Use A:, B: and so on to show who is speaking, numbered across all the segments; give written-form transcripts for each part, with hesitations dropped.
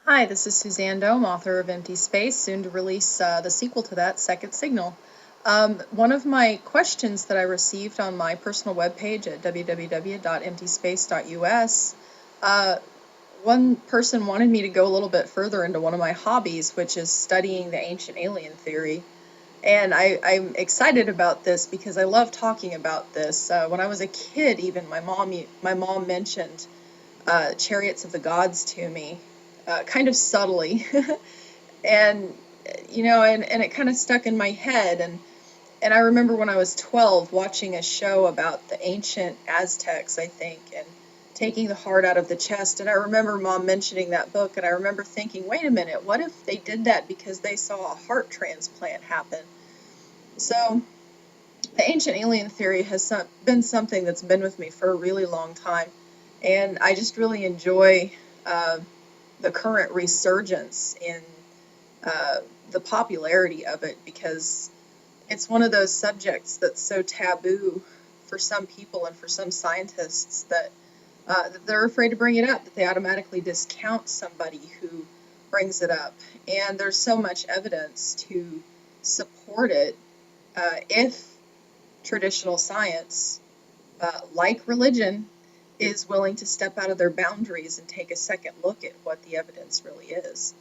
A: Hi, this is Suzanne Dome, author of Empty Space, soon to release the sequel to that, Second Signal. One of my questions that I received on my personal webpage at www.emptyspace.us, one person wanted me to go a little bit further into one of my hobbies, which is studying the ancient alien theory. And I'm excited about this because I love talking about this. When I was a kid, even my mom mentioned Chariots of the Gods to me, kind of subtly, and and it kind of stuck in my head. And I remember when I was 12 watching a show about the ancient Aztecs, I think, and taking the heart out of the chest. And I remember Mom mentioning that book, and I remember thinking, wait a minute, what if they did that because they saw a heart transplant happen? So the ancient alien theory has been something that's been with me for a really long time, and I just really enjoy uh, the current resurgence in uh, the popularity of it, because it's one of those subjects that's so taboo for some people and for some scientists that they're afraid to bring it up, that they automatically discount somebody who brings it up. And there's so much evidence to support it if traditional science, like religion, is willing to step out of their boundaries and take a second look at what the evidence really is.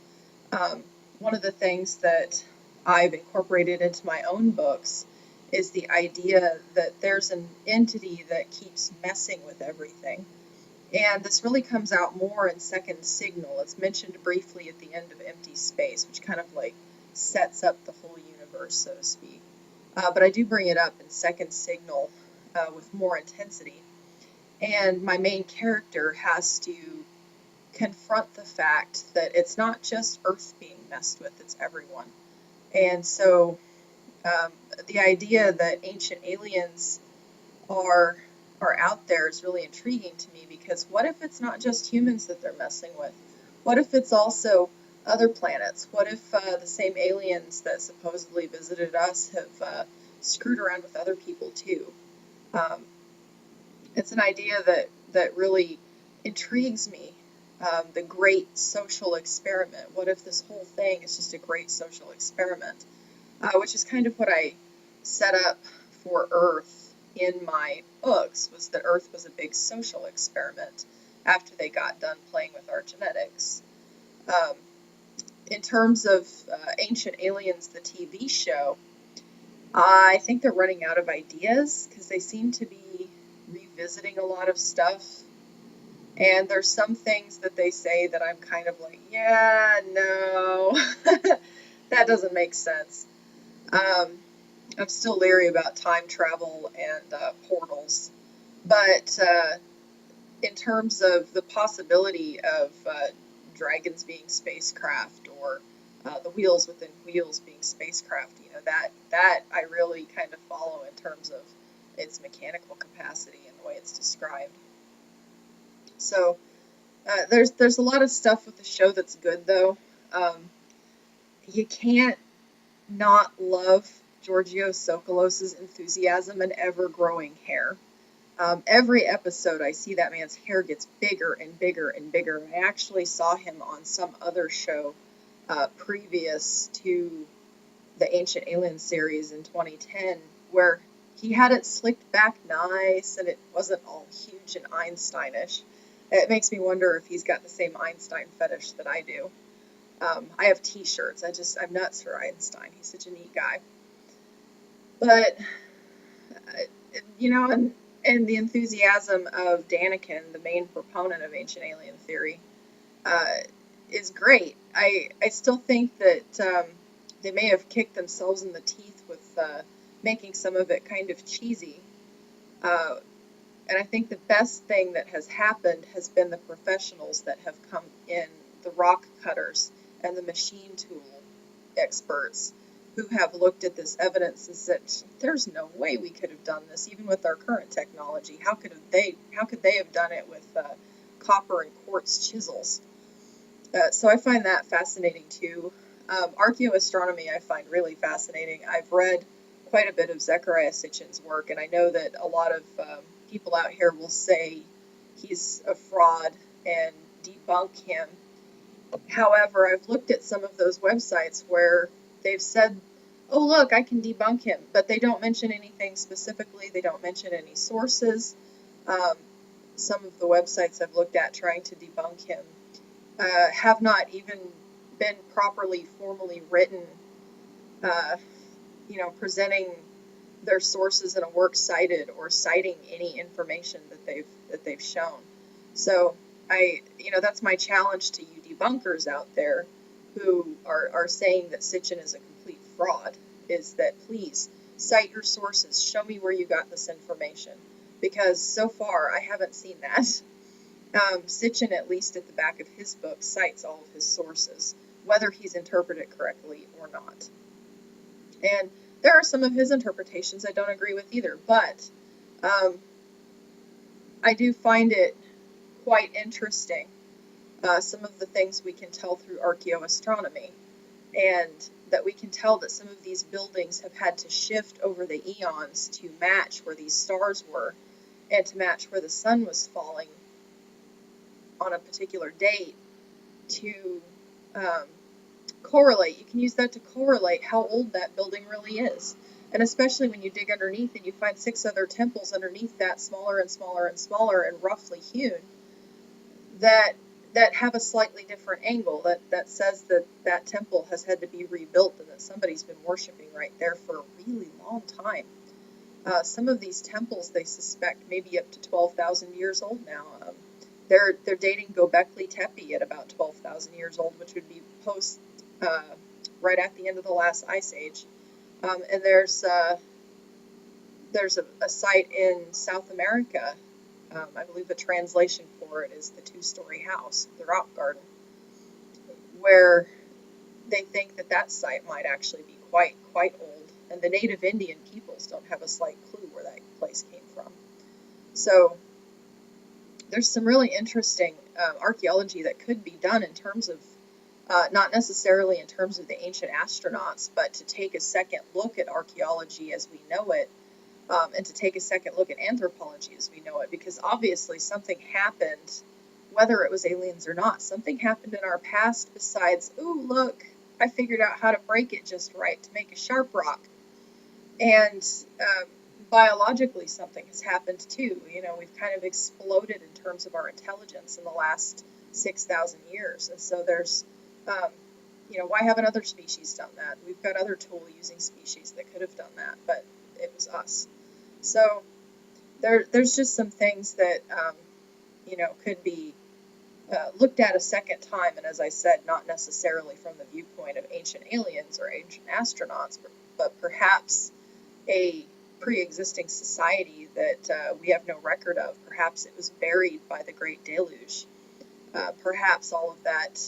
A: Um, One of the things that I've incorporated into my own books is the idea that there's an entity that keeps messing with everything. And this really comes out more in Second Signal. It's mentioned briefly at the end of Empty Space, which kind of like sets up the whole universe, so to speak. But I do bring it up in Second Signal with more intensity. And my main character has to confront the fact that it's not just Earth being messed with, it's everyone. And so the idea that ancient aliens are are out there is really intriguing to me, because what if it's not just humans that they're messing with? What if it's also other planets? What if the same aliens that supposedly visited us have screwed around with other people too? Um, it's an idea that really intrigues me. The great social experiment. What if this whole thing is just a great social experiment? Which is kind of what I set up for Earth in my books, was that Earth was a big social experiment after they got done playing with our genetics. Um, in terms of Ancient Aliens, the TV show, I think they're running out of ideas because they seem to be revisiting a lot of stuff. And there's some things that they say that I'm kind of like, yeah, no, that doesn't make sense. Um, I'm still leery about time travel and portals. But in terms of the possibility of dragons being spacecraft, or the wheels within wheels being spacecraft, that I really kind of follow in terms of its mechanical capacity and the way it's described. So there's a lot of stuff with the show that's good, though. Um, you can't not love Giorgio Sokolos's enthusiasm and ever growing hair. Every episode, I see that man's hair gets bigger and bigger and bigger. I actually saw him on some other show previous to the Ancient Alien series in 2010, where he had it slicked back nice and it wasn't all huge and Einsteinish. It makes me wonder if he's got the same Einstein fetish that I do. I have T-shirts. I'm nuts for Einstein. He's such a neat guy. But and the enthusiasm of Daniken, the main proponent of ancient alien theory, uh, is great. I still think that they may have kicked themselves in the teeth with making some of it kind of cheesy. Uh, and I think the best thing that has happened has been the professionals that have come in, the rock cutters and the machine tool experts, who have looked at this evidence and said, "There's no way we could have done this, even with our current technology. How could they have done it with copper and quartz chisels?" So I find that fascinating too. Archaeoastronomy I find really fascinating. I've read quite a bit of Zecharia Sitchin's work, and I know that a lot of people out here will say he's a fraud and debunk him. However, I've looked at some of those websites where they've said, oh, look, I can debunk him, but they don't mention anything specifically. They don't mention any sources. Um, some of the websites I've looked at trying to debunk him have not even been properly formally written, uh, presenting their sources in a works cited or citing any information that they've shown. So that's my challenge to you debunkers out there who are saying that Sitchin is a complete fraud, is that please cite your sources, show me where you got this information, because so far I haven't seen that. Sitchin, at least at the back of his book, cites all of his sources, whether he's interpreted correctly or not. And there are some of his interpretations I don't agree with either, but I do find it quite interesting, some of the things we can tell through archaeoastronomy, and that we can tell that some of these buildings have had to shift over the eons to match where these stars were and to match where the sun was falling on a particular date to correlate. You can use that to correlate how old that building really is. And especially when you dig underneath and you find 6 other temples underneath that, smaller and smaller and smaller and roughly hewn, that have a slightly different angle, that says that that temple has had to be rebuilt and that somebody's been worshiping right there for a really long time. Some of these temples, they suspect, maybe up to 12,000 years old now. They're dating Göbekli Tepe at about 12,000 years old, which would be right at the end of the last ice age. And there's a site in South America. I believe the translation for it is the 2-story house, the rock garden, where they think that site might actually be quite old, and the native Indian peoples don't have a slight clue where that place came from. So there's some really interesting archaeology that could be done in terms of, not necessarily in terms of the ancient astronauts, but to take a second look at archaeology as we know it, and to take a second look at anthropology as we know it, because obviously something happened, whether it was aliens or not. Something happened in our past besides, ooh, look, I figured out how to break it just right to make a sharp rock. And biologically, something has happened too. We've kind of exploded in terms of our intelligence in the last 6,000 years. And so there's, why haven't other species done that? We've got other tool-using species that could have done that, but it was us. So there's just some things that, could be looked at a second time, and as I said, not necessarily from the viewpoint of ancient aliens or ancient astronauts, but perhaps a pre-existing society that we have no record of. Perhaps it was buried by the Great Deluge. Perhaps all of that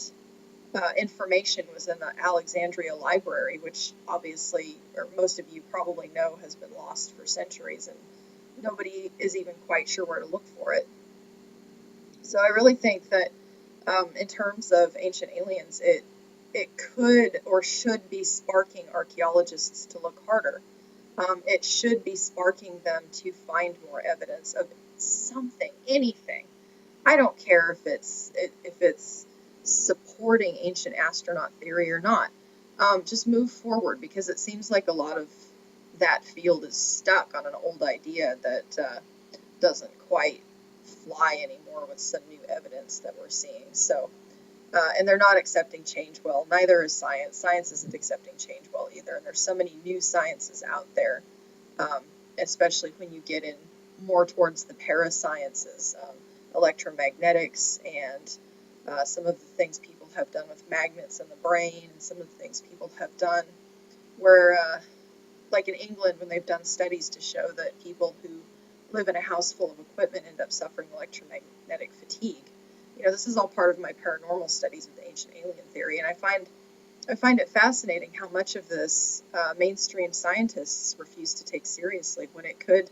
A: information was in the Alexandria Library, which obviously, or most of you probably know, has been lost for centuries, and nobody is even quite sure where to look for it. So I really think that in terms of ancient aliens, it could or should be sparking archaeologists to look harder. It should be sparking them to find more evidence of something, anything. I don't care if it's supporting ancient astronaut theory or not. Just move forward, because it seems like a lot of that field is stuck on an old idea that doesn't quite fly anymore with some new evidence that we're seeing. So, and they're not accepting change well. Neither is science. Science isn't accepting change well either. And there's so many new sciences out there, especially when you get in more towards the parasciences, electromagnetics, and some of the things people have done with magnets in the brain, and some of the things people have done where, like in England, when they've done studies to show that people who live in a house full of equipment end up suffering electromagnetic fatigue. This is all part of my paranormal studies of the ancient alien theory, and I find it fascinating how much of this mainstream scientists refuse to take seriously, when it could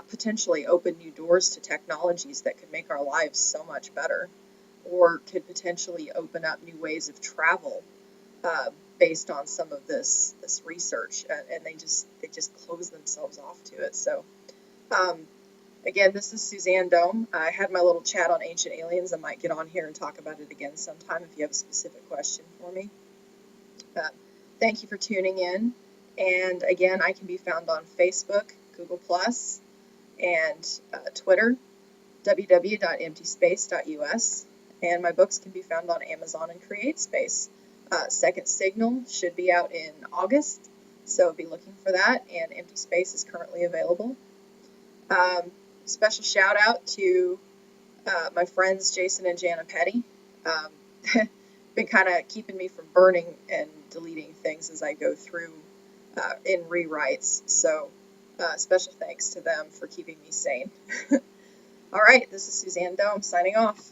A: potentially open new doors to technologies that could make our lives so much better, or could potentially open up new ways of travel based on some of this research, and they just close themselves off to it. So Again, this is Suzanne Dome. I had my little chat on Ancient Aliens. I might get on here and talk about it again sometime if you have a specific question for me. Thank you for tuning in. And again, I can be found on Facebook, Google+, and Twitter, www.emptyspace.us. And my books can be found on Amazon and CreateSpace. Second Signal should be out in August, so be looking for that. And Empty Space is currently available. Special shout out to my friends Jason and Jana Petty. Been kind of keeping me from burning and deleting things as I go through in rewrites. So special thanks to them for keeping me sane. All right, this is Suzanne Dome signing off.